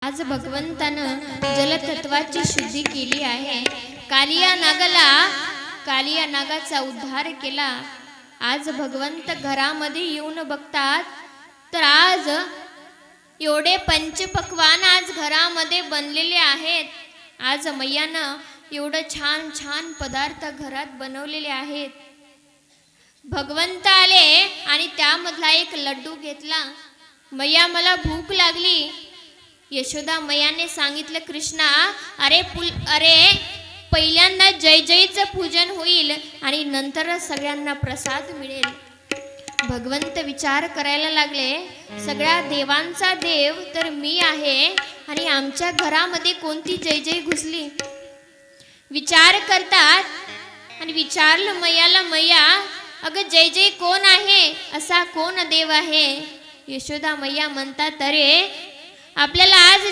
आज भगवंतानं जलतत्वाची शुद्धी केली आहे. कालिया नागाचा उद्धार केला. आज भगवंत घरामध्ये येऊन बघतात तर आज एवढे पंचपक्वान आज घरामध्ये बनलेले आहेत. आज मैयानं एवढं छान छान पदार्थ घरात बनवलेले आहेत. भगवंत आले आणि त्यामधला एक लड्डू घेतला. मैया मला भूक लागली. यशोदा मैयाने सांगितलं, कृष्णा अरे पहिल्यांदा जय जयचं पूजन होईल आणि नंतर सगळ्यांना प्रसाद मिळेल. भगवंत विचार करायला लागले, सगळ्या देवांचा देव तर मी आहे आणि आमच्या घरामध्ये कोणती जय जय घुसली. विचार करतात आणि विचारलं मैयाला, मैया अगं जय जय कोण आहे, असा कोण देव आहे. यशोदा मैया म्हणतात, अरे आपल्याला आज